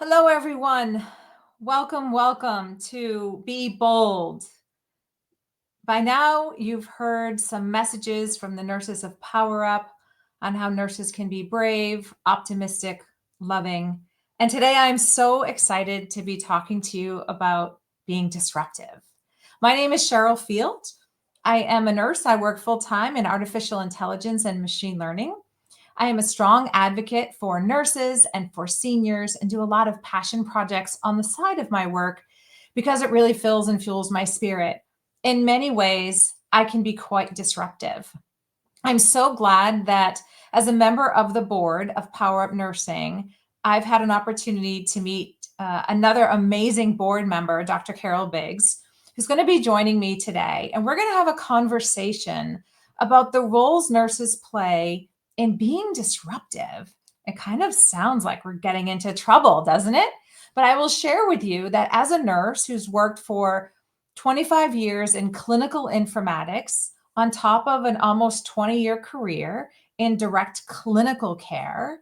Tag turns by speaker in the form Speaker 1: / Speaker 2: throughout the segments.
Speaker 1: Hello, everyone. Welcome to Be Bold. By now, you've heard some messages from the nurses of Power Up on how nurses can be brave, optimistic, loving. And today I'm so excited to be talking to you about being disruptive. My name is Cheryl Field. I am a nurse. I work full time in artificial intelligence and machine learning. I am a strong advocate for nurses and for seniors and do a lot of passion projects on the side of my work because it really fills and fuels my spirit. In many ways, I can be quite disruptive. I'm so glad that as a member of the board of Power Up Nursing, I've had an opportunity to meet another amazing board member, Dr. Carol Biggs, who's going to be joining me today. And we're going to have a conversation about the roles nurses play in being disruptive. It kind of sounds like we're getting into trouble, doesn't it? But I will share with you that as a nurse who's worked for 25 years in clinical informatics, on top of an almost 20-year career in direct clinical care,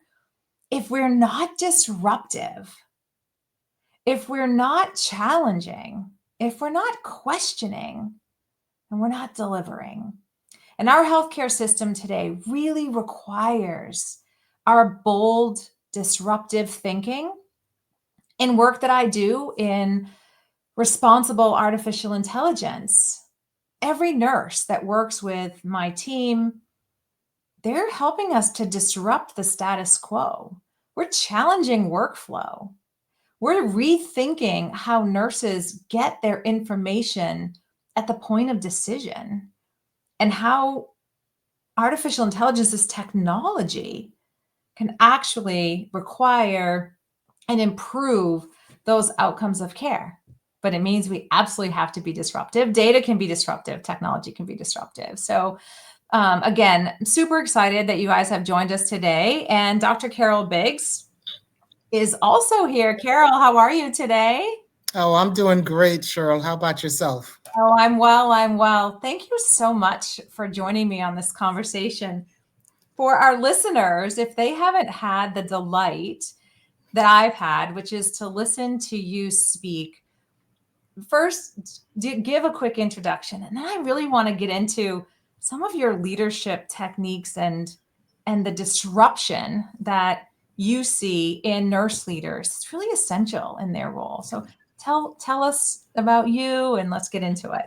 Speaker 1: if we're not disruptive, if we're not challenging, if we're not questioning, and we're not delivering. And our healthcare system today really requires our bold, disruptive thinking. In work that I do in responsible artificial intelligence, every nurse that works with my team, they're helping us to disrupt the status quo. We're challenging workflow. We're rethinking how nurses get their information at the point of decision and how artificial intelligence, this technology, can actually require and improve those outcomes of care. But it means we absolutely have to be disruptive. Data can be disruptive, technology can be disruptive. So again, I'm super excited that you guys have joined us today. And Dr. Carol Biggs is also here. Carol, how are you today?
Speaker 2: Oh, I'm doing great, Cheryl. How about yourself?
Speaker 1: Oh, I'm well. I'm well. Thank you so much for joining me on this conversation. For our listeners, if they haven't had the delight that I've had, which is to listen to you speak, first give a quick introduction, and then I really want to get into some of your leadership techniques and the disruption that you see in nurse leaders. It's really essential in their role. So tell us about you and let's get into it.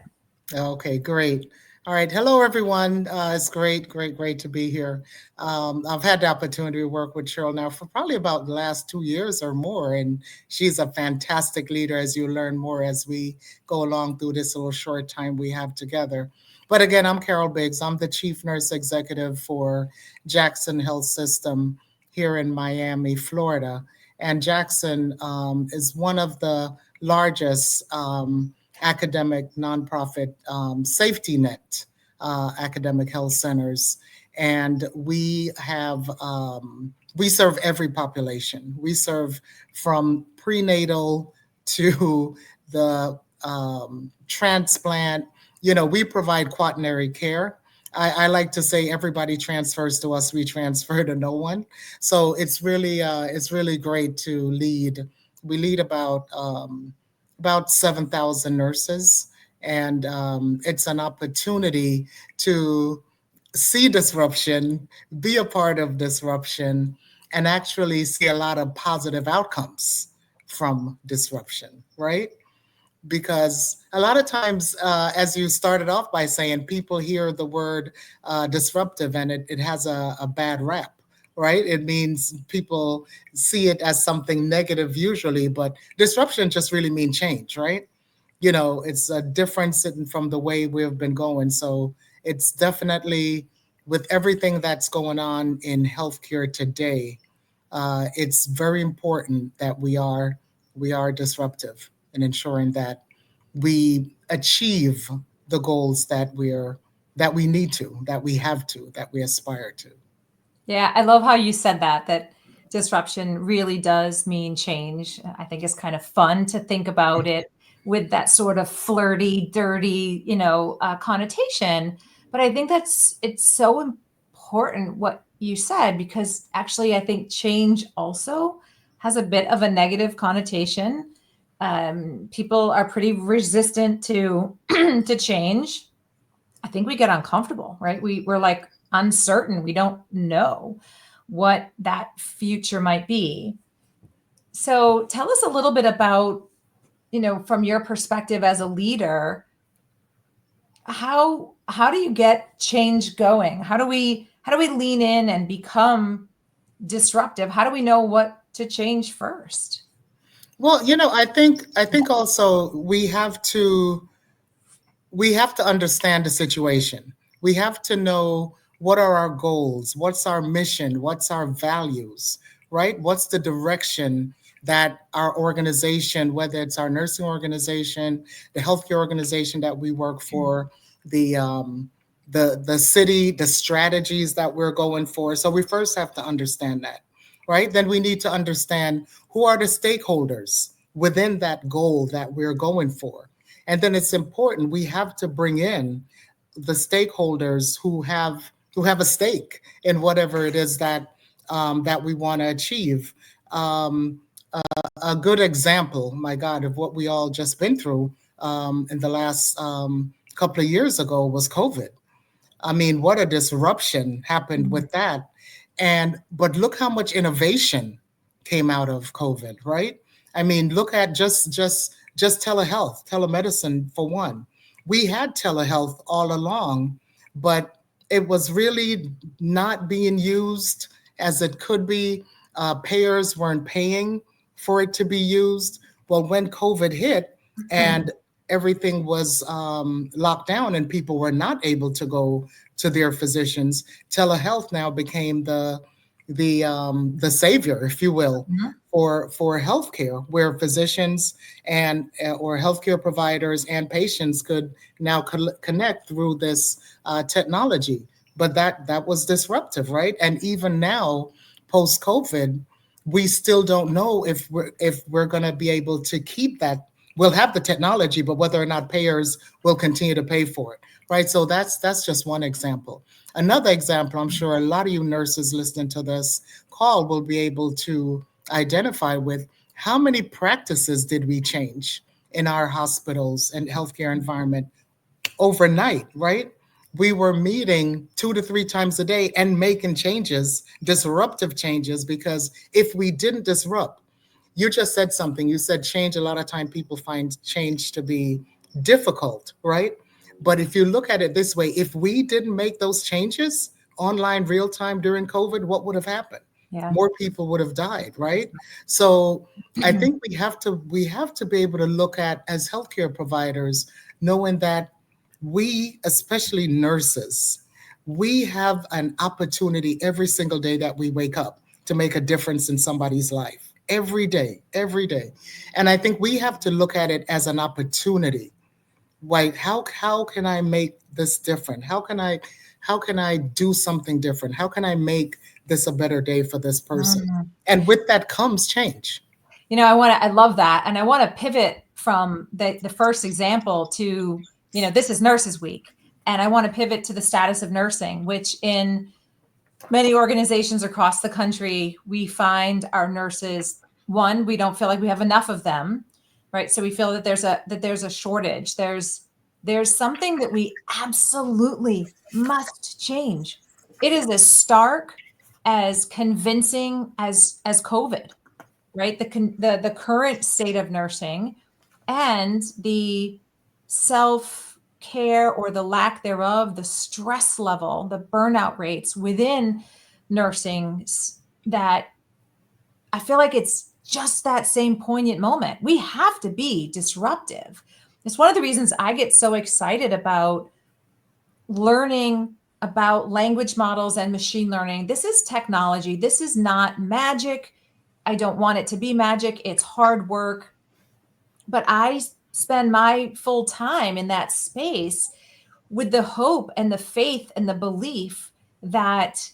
Speaker 2: Okay, great. All right. Hello, everyone. It's great to be here. I've had the opportunity to work with Cheryl now for probably about the last 2 years or more, and she's a fantastic leader as you learn more as we go along through this little short time we have together. But again, I'm Carol Biggs. I'm the Chief Nurse Executive for Jackson Health System here in Miami, Florida. And Jackson is one of the largest academic nonprofit safety net academic health centers, and we serve every population. We serve from prenatal to the transplant. You know, we provide quaternary care. I like to say everybody transfers to us, we transfer to no one. So it's really great to lead. We lead about 7,000 nurses. And it's an opportunity to see disruption, be a part of disruption, and actually see a lot of positive outcomes from disruption, right? Because a lot of times, as you started off by saying, people hear the word disruptive and it has a bad rap, right? It means people see it as something negative usually, but disruption just really means change, right? You know, it's a difference from the way we've been going. So it's definitely, with everything that's going on in healthcare today, it's very important that we are disruptive in ensuring that we achieve the goals that we need to, that we have to, that we aspire to.
Speaker 1: Yeah, I love how you said that disruption really does mean change. I think it's kind of fun to think about it with that sort of flirty, dirty, connotation. But I think it's so important what you said, because actually I think change also has a bit of a negative connotation. People are pretty resistant to to change. I think we get uncomfortable, right? We're like uncertain. We don't know what that future might be. So tell us a little bit about, from your perspective as a leader, how do you get change going? How do we lean in and become disruptive? How do we know what to change first?
Speaker 2: Well, I think also we have to understand the situation. We have to know what are our goals, what's our mission, what's our values, right? What's the direction that our organization, whether it's our nursing organization, the healthcare organization that we work for, the the city, the strategies that we're going for. So we first have to understand that, right? Then we need to understand who are the stakeholders within that goal that we're going for. And then it's important we have to bring in the stakeholders who have a stake in whatever it is that we want to achieve. Um, a good example, my God, of what we all just been through in the last couple of years ago was COVID. I mean, what a disruption happened
Speaker 1: Mhm.
Speaker 2: with that. And but look how much innovation came out of COVID, right? I mean, look at just telehealth, telemedicine for one. We had telehealth all along, but it was really not being used as it could be. Payers weren't paying for it to be used. Well, when COVID hit and everything was locked down and people were not able to go to their physicians, telehealth now became the savior, if you will,
Speaker 1: Mhm.
Speaker 2: for healthcare, where physicians and or healthcare providers and patients could now connect through this technology. But that was disruptive, right? And even now, post COVID, we still don't know if we're going to be able to keep that. We'll have the technology, but whether or not payers will continue to pay for it, right? So that's just one example. Another example, I'm sure a lot of you nurses listening to this call will be able to identify with: how many practices did we change in our hospitals and healthcare environment overnight, right? We were meeting 2 to 3 times a day and making changes, disruptive changes, because if we didn't disrupt, you just said something. You said change. A lot of time people find change to be difficult, right? But if you look at it this way, if we didn't make those changes online real time during COVID, what would have happened?
Speaker 1: Yeah.
Speaker 2: More people would have died, right? So I think we have to be able to look at, as healthcare providers, knowing that we, especially nurses, we have an opportunity every single day that we wake up to make a difference in somebody's life. Every day, every day. And I think we have to look at it as an opportunity. Like, how can I make this different? How can I do something different? How can I make this a better day for this person?
Speaker 1: Mm.
Speaker 2: And with that comes change.
Speaker 1: I love that. And I want to pivot from the first example to, this is Nurses Week. And I want to pivot to the status of nursing, which in many organizations across the country, we find our nurses, one, we don't feel like we have enough of them, right? So we feel that there's a shortage. There's something that we absolutely must change. It is as stark, as convincing as COVID, right? The current state of nursing and the self care or the lack thereof, the stress level, the burnout rates within nursing, that I feel like it's just that same poignant moment. We have to be disruptive. It's one of the reasons I get so excited about learning about language models and machine learning. This is technology. This is not magic. I don't want it to be magic. It's hard work. But I spend my full time in that space with the hope and the faith and the belief that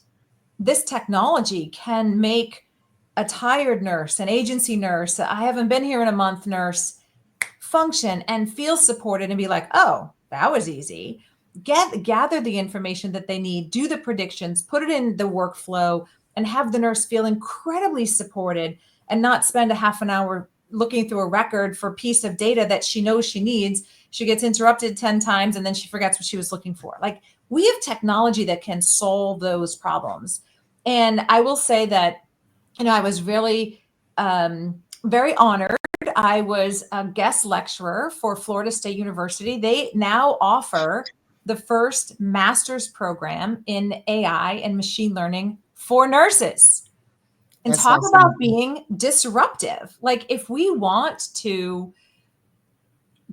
Speaker 1: this technology can make a tired nurse, an agency nurse, I haven't been here in a month nurse, function and feel supported and be like, oh, that was easy. Gather the information that they need, do the predictions, put it in the workflow, and have the nurse feel incredibly supported and not spend a half an hour looking through a record for a piece of data that she knows she needs. She gets interrupted 10 times and then she forgets what she was looking for. Like, we have technology that can solve those problems. And I will say that, I was really very honored. I was a guest lecturer for Florida State University. They now offer the first master's program in AI and machine learning for nurses. And
Speaker 2: That's
Speaker 1: talk about
Speaker 2: awesome.
Speaker 1: being disruptive. Like, if we want to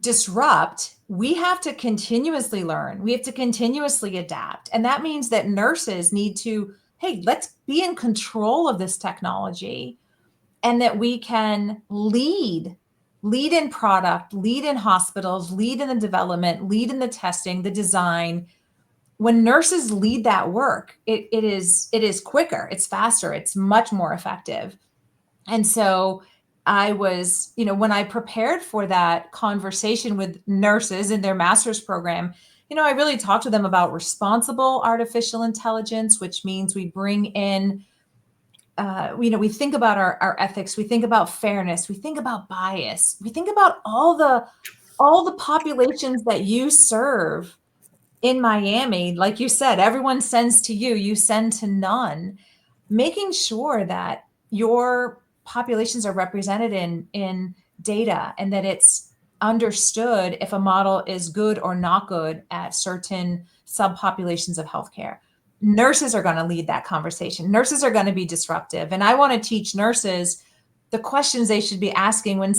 Speaker 1: disrupt, we have to continuously learn. We have to continuously adapt. And that means that nurses need to, hey, let's be in control of this technology, and that we can lead in product, lead in hospitals, lead in the development, lead in the testing, the design. When nurses lead that work, it is quicker, it's faster, it's much more effective. And so I was, when I prepared for that conversation with nurses in their master's program, I really talked to them about responsible artificial intelligence, which means we bring in, we think about our ethics, we think about fairness, we think about bias, we think about all the populations that you serve in Miami. Like you said, everyone sends to you, you send to none. Making sure that your populations are represented in data, and that it's understood if a model is good or not good at certain subpopulations of healthcare. Nurses are going to lead that conversation. Nurses are going to be disruptive. And I want to teach nurses the questions they should be asking when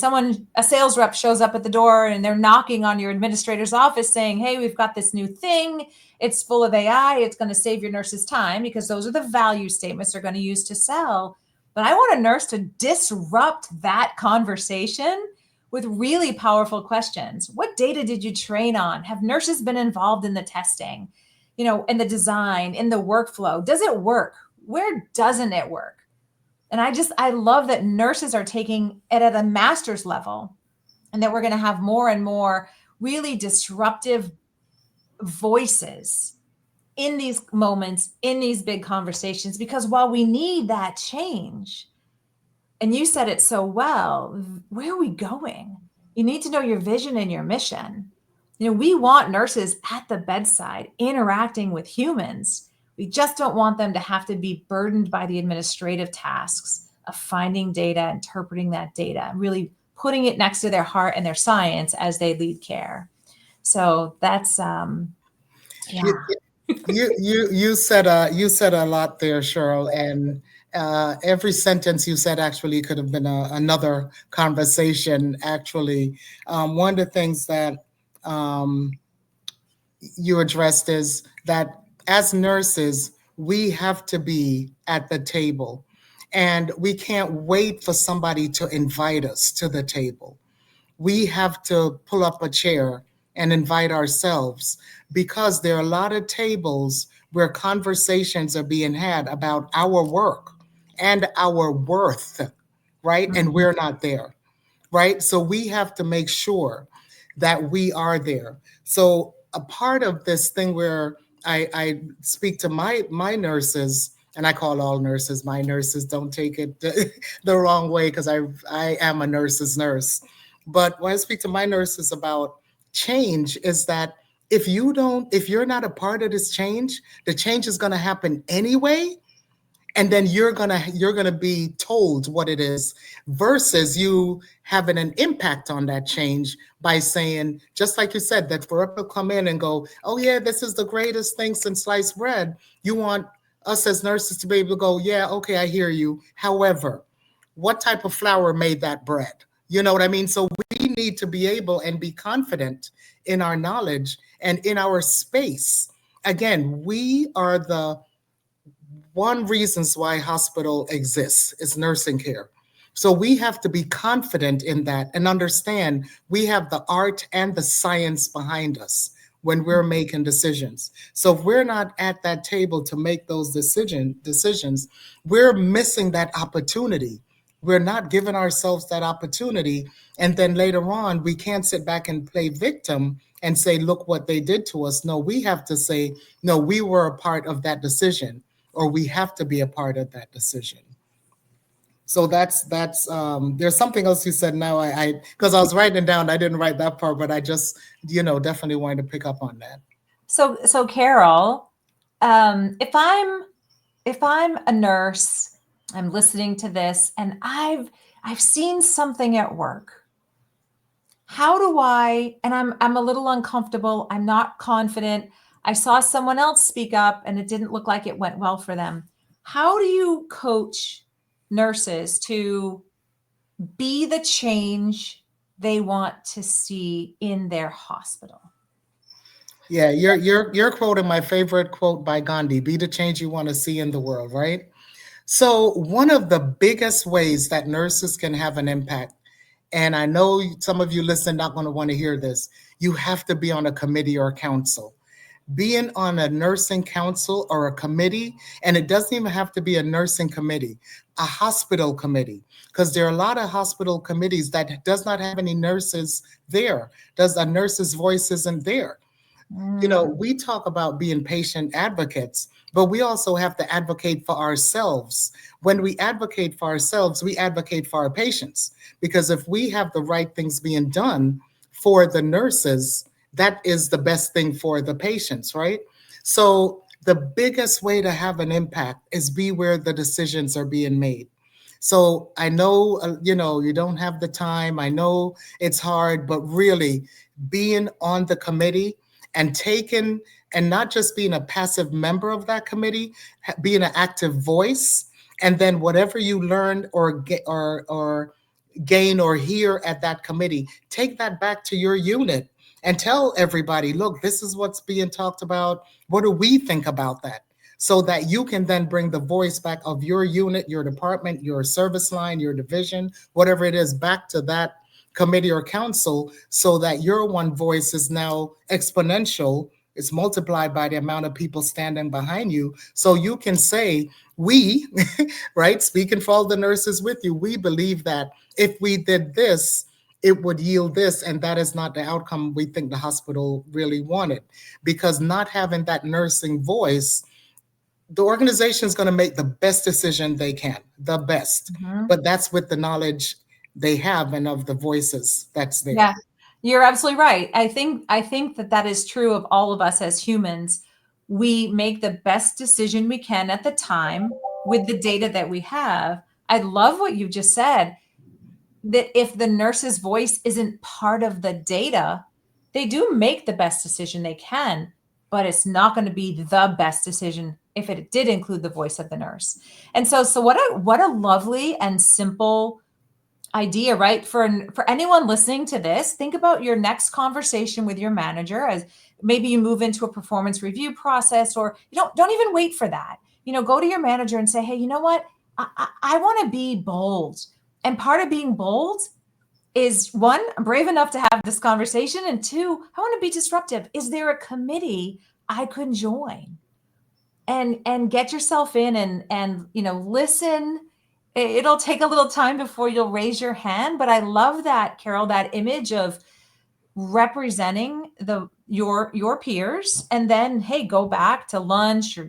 Speaker 1: a sales rep shows up at the door and they're knocking on your administrator's office saying, hey, we've got this new thing. It's full of AI. It's going to save your nurses time, because those are the value statements they're going to use to sell. But I want a nurse to disrupt that conversation with really powerful questions. What data did you train on? Have nurses been involved in the testing, in the design, in the workflow? Does it work? Where doesn't it work? And I love that nurses are taking it at a master's level, and that we're going to have more and more really disruptive voices in these moments, in these big conversations. Because while we need that change, and you said it so well, where are we going? You need to know your vision and your mission. We want nurses at the bedside interacting with humans. We just don't want them to have to be burdened by the administrative tasks of finding data, interpreting that data, really putting it next to their heart and their science as they lead care. So that's
Speaker 2: You,
Speaker 1: yeah.
Speaker 2: you said a lot there, Cheryl, and every sentence you said actually could have been another conversation. Actually, one of the things that um, you addressed is that as nurses, we have to be at the table, and we can't wait for somebody to invite us to the table. We have to pull up a chair and invite ourselves, because there are a lot of tables where conversations are being had about our work and our worth, right? And
Speaker 1: Mhm.
Speaker 2: we're not there, right? So we have to make sure that we are there. So a part of this thing where I speak to my nurses, and I call all nurses my nurses. Don't take it the wrong way, because I am a nurse's nurse. But when I speak to my nurses about change, is that if you're not a part of this change, the change is going to happen anyway, and then you're gonna be told what it is, versus you having an impact on that change by saying, just like you said, that for us to come in and go, oh yeah, this is the greatest thing since sliced bread. You want us as nurses to be able to go, yeah, okay, I hear you, however, what type of flour made that bread? You know what I mean? So we need to be able and be confident in our knowledge and in our space. Again, we are the one reasons why hospital exists is nursing care. So we have to be confident in that and understand we have the art and the science behind us when we're making decisions. So if we're not at that table to make those decisions, we're missing that opportunity. We're not giving ourselves that opportunity. And then later on, we can't sit back and play victim and say, look what they did to us. No, we have to say, no, we were a part of that decision, or we have to be a part of that decision. So that's there's something else you said now. I because I was writing it down, I didn't write that part, but I just definitely wanted to pick up on that.
Speaker 1: So Carol, if I'm a nurse, I'm listening to this, and I've seen something at work. How do I, and I'm a little uncomfortable, I'm not confident. I saw someone else speak up and it didn't look like it went well for them. How do you coach nurses to be the change they want to see in their hospital?
Speaker 2: Yeah, you're quoting my favorite quote by Gandhi: "Be the change you want to see in the world." Right. So one of the biggest ways that nurses can have an impact, and I know some of you listen not going to want to hear this, you have to be on a committee or a council. Being on a nursing council or a committee, and it doesn't even have to be a nursing committee, a hospital committee, because there are a lot of hospital committees that does not have any nurses there. Does a nurse's voice isn't there?
Speaker 1: Mm,
Speaker 2: We talk about being patient advocates, but we also have to advocate for ourselves. When we advocate for ourselves, we advocate for our patients. Because if we have the right things being done for the nurses, that is the best thing for the patients, right? So the biggest way to have an impact is be where the decisions are being made. So I know, you don't have the time. I know it's hard, but really being on the committee and taking, and not just being a passive member of that committee, being an active voice, and then whatever you learn or gain or hear at that committee, take that back to your unit and tell everybody, look, this is what's being talked about. What do we think about that? So that you can then bring the voice back of your unit, your department, your service line, your division, whatever it is, back to that committee or council, so that your one voice is now exponential. It's multiplied by the amount of people standing behind you. So you can say, we, right, speaking for all the nurses with you, we believe that if we did this, it would yield this. And that is not the outcome we think the hospital really wanted. Because not having that nursing voice, the organization is going to make the best decision they can, the best.
Speaker 1: mhm.
Speaker 2: But that's with the knowledge they have and of the voices that's there.
Speaker 1: Yeah, you're absolutely right. I think that that is true of all of us as humans. We make the best decision we can at the time with the data that we have. I love what you just said, that if the nurse's voice isn't part of the data, they do make the best decision they can, but it's not going to be the best decision if it did include the voice of the nurse. And so what a lovely and simple idea, right? For anyone listening to this, think about your next conversation with your manager as maybe you move into a performance review process, or you don't even wait for that. Go to your manager and say, hey, you know what? I want to be bold. And part of being bold is, one, I'm brave enough to have this conversation, and two, I want to be disruptive. Is there a committee I could join? And get yourself in and listen. It'll take a little time before you'll raise your hand, but I love that, Carol, that image of representing your peers, and then, hey, go back to lunch, or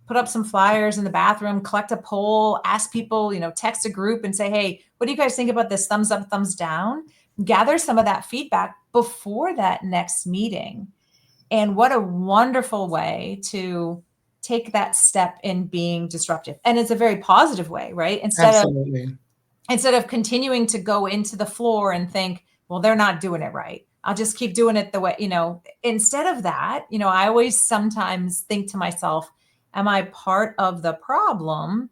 Speaker 1: put up some flyers in the bathroom, collect a poll, ask people, text a group and say, hey, what do you guys think about this? Thumbs up, thumbs down. Gather some of that feedback before that next meeting. And what a wonderful way to take that step in being disruptive. And it's a very positive way, right?
Speaker 2: Absolutely.
Speaker 1: Instead of continuing to go into the floor and think, well, they're not doing it right, I'll just keep doing it the way, instead of that, I always sometimes think to myself, am I part of the problem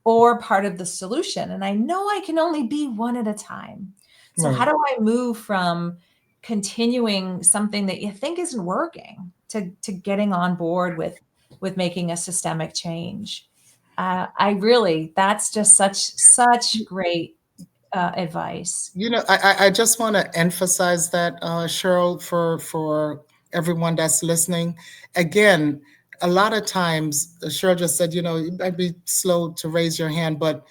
Speaker 1: or part of the solution? And I know I can only be one at a time. So how
Speaker 2: Right.
Speaker 1: do I move from continuing something that you think isn't working to getting on board with making a systemic change? I really, that's just such great advice.
Speaker 2: I just want to emphasize that, Cheryl, for everyone that's listening. Again, a lot of times, Cheryl just said, you might be slow to raise your hand, but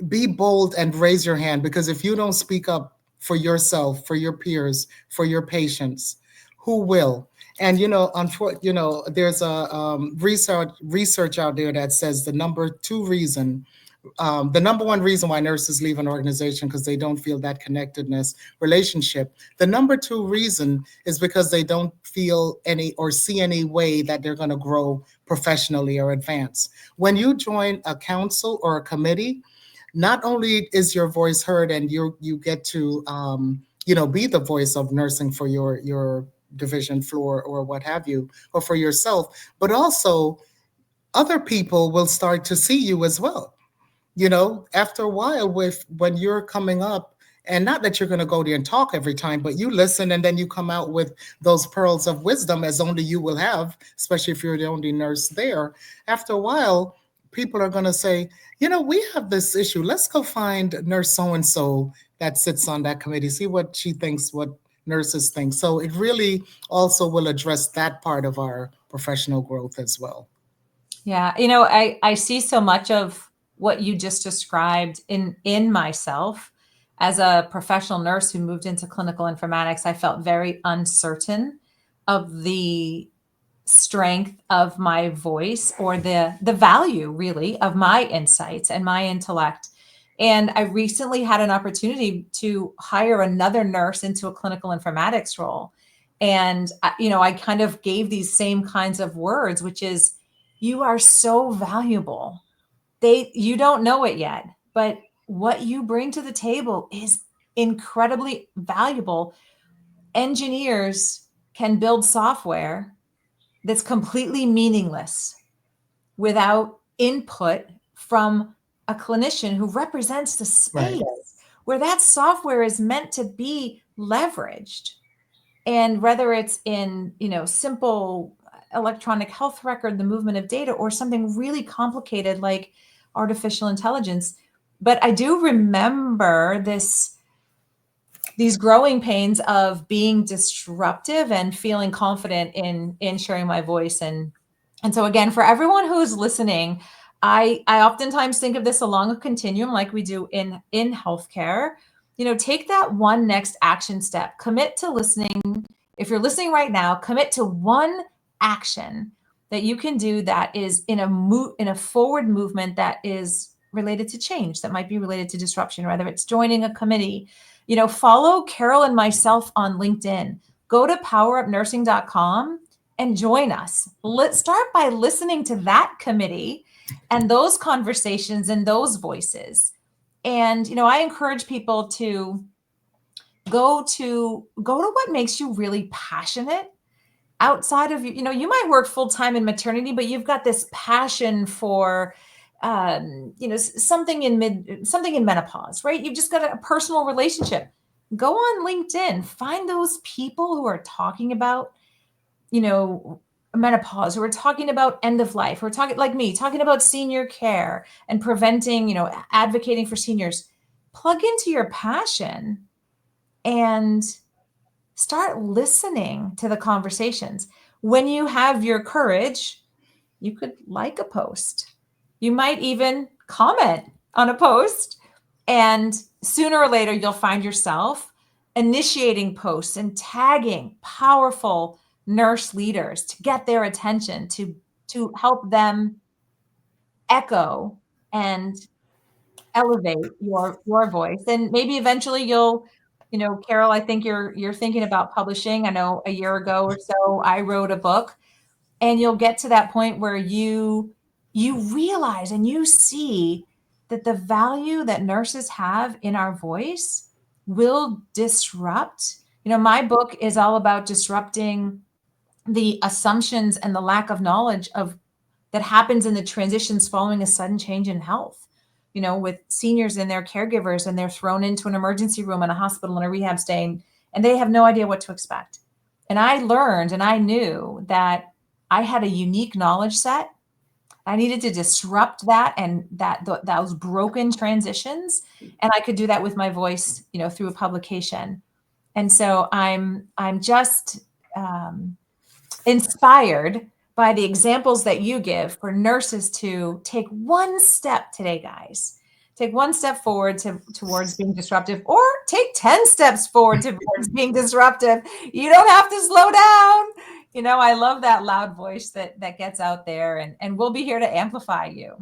Speaker 2: be bold and raise your hand, because if you don't speak up for yourself, for your peers, for your patients, who will? And there's a research out there that says the number two reason The number one reason why nurses leave an organization because they don't feel that connectedness relationship. The number two reason is because they don't feel any or see any way that they're going to grow professionally or advance. When you join a council or a committee, not only is your voice heard and you get to be the voice of nursing for your division floor or what have you, or for yourself, but also other people will start to see you as well. After a while, with when you're coming up, and not that you're going to go there and talk every time, but you listen and then you come out with those pearls of wisdom as only you will have, especially if you're the only nurse there. After a while, people are going to say, we have this issue, let's go find nurse so and so that sits on that committee, see what she thinks, what nurses think. So it really also will address that part of our professional growth as well.
Speaker 1: Yeah, I see so much of what you just described in myself. As a professional nurse who moved into clinical informatics, I felt very uncertain of the strength of my voice, or the value really of my insights and my intellect. And I recently had an opportunity to hire another nurse into a clinical informatics role. And I kind of gave these same kinds of words, which is, you are so valuable. You don't know it yet, but what you bring to the table is incredibly valuable. Engineers can build software that's completely meaningless without input from a clinician who represents the
Speaker 2: Right.
Speaker 1: space where that software is meant to be leveraged. And whether it's in, simple electronic health record, the movement of data, or something really complicated like artificial intelligence. But I do remember these growing pains of being disruptive and feeling confident in sharing my voice. And so again, for everyone who's listening, I oftentimes think of this along a continuum, like we do in healthcare. Take that one next action step. Commit to listening. If you're listening right now, commit to one action that you can do that is in a forward movement that is related to change, that might be related to disruption, whether it's joining a committee. Follow Carol and myself on LinkedIn. Go to powerupnursing.com and join us. Let's start by listening to that committee and those conversations and those voices. And I encourage people to go to what makes you really passionate outside of you might work full time in maternity, but you've got this passion for something in menopause, right? You've just got a personal relationship. Go on LinkedIn, find those people who are talking about you know menopause, who are talking about end of life, who are talking like me, talking about senior care and preventing, advocating for seniors. Plug into your passion and start listening to the conversations. When you have your courage, you could like a post. You might even comment on a post. And sooner or later, you'll find yourself initiating posts and tagging powerful nurse leaders to get their attention, to help them echo and elevate your voice. And maybe eventually Carol, I think you're thinking about publishing. I know a year ago or so I wrote a book, and you'll get to that point where you realize and you see that the value that nurses have in our voice will disrupt. My book is all about disrupting the assumptions and the lack of knowledge of that happens in the transitions following a sudden change in health. With seniors and their caregivers, and they're thrown into an emergency room in a hospital, in a rehab stay, and they have no idea what to expect. And I learned and I knew that I had a unique knowledge set. I needed to disrupt that, and those broken transitions, and I could do that with my voice, through a publication. And so I'm just inspired by the examples that you give for nurses to take one step today, guys. Take one step forward towards being disruptive, or take 10 steps forward towards being disruptive. You don't have to slow down. I love that loud voice that gets out there, and we'll be here to amplify you.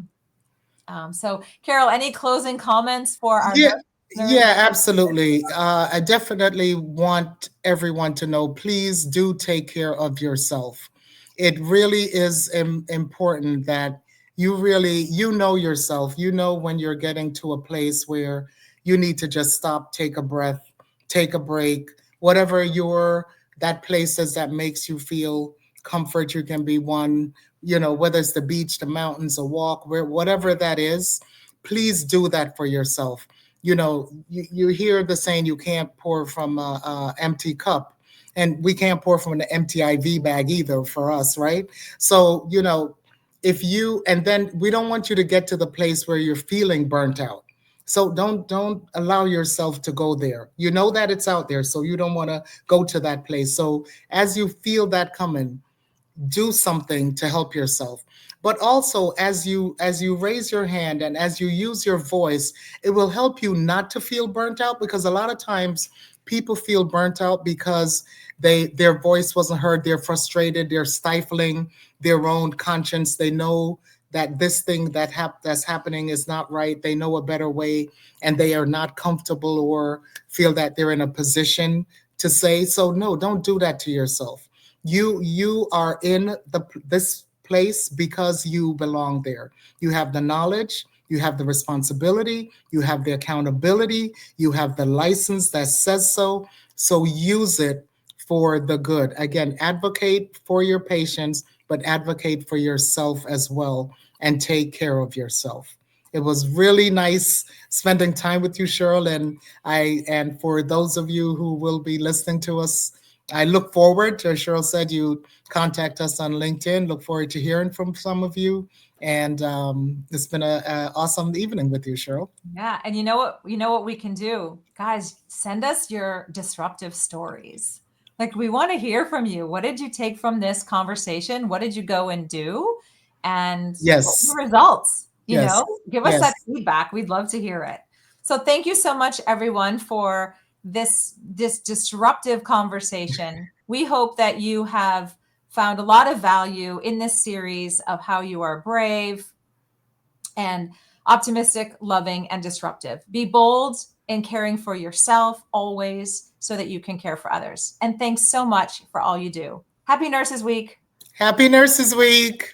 Speaker 1: So, Carol, any closing comments for our
Speaker 2: Yeah,
Speaker 1: nurses?
Speaker 2: yeah, absolutely. I definitely want everyone to know, please do take care of yourself. It really is important that you really, you know yourself. You know when you're getting to a place where you need to just stop, take a breath, take a break, whatever your that place is that makes you feel comfort. You can be one, whether it's the beach, the mountains, a walk, where whatever that is, please do that for yourself. You hear the saying, you can't pour from a empty cup, and we can't pour from an empty IV bag either for us, right? So, if you, and then we don't want you to get to the place where you're feeling burnt out. So don't allow yourself to go there. You know that it's out there, so you don't want to go to that place. So as you feel that coming, do something to help yourself. But also, as you raise your hand and as you use your voice, it will help you not to feel burnt out, because a lot of times people feel burnt out because their voice wasn't heard, they're frustrated, they're stifling their own conscience. They know that this thing that's happening is not right, they know a better way, and they are not comfortable or feel that they're in a position to say. So no, don't do that to yourself. You are in this place because you belong there. You have the knowledge, you have the responsibility, you have the accountability, you have the license that says so. So use it for the good. Again, advocate for your patients, but advocate for yourself as well, and take care of yourself. It was really nice spending time with you, Cheryl, and for those of you who will be listening to us, I look forward to, as Cheryl said, you contact us on LinkedIn. Look forward to hearing from some of you. And it's been a awesome evening with you, Cheryl.
Speaker 1: Yeah, and you know what we can do? Guys, send us your disruptive stories. Like we want to hear from you. What did you take from this conversation? What did you go and do? And what were
Speaker 2: Yes,
Speaker 1: the results?
Speaker 2: yes,
Speaker 1: Give us that
Speaker 2: yes.
Speaker 1: feedback. We'd love to hear it. So thank you so much everyone for this disruptive conversation. We hope that you have found a lot of value in this series of how you are brave and optimistic, loving, and disruptive. Be bold in caring for yourself always so that you can care for others. And thanks so much for all you do. Happy Nurses Week.
Speaker 2: Happy Nurses Week.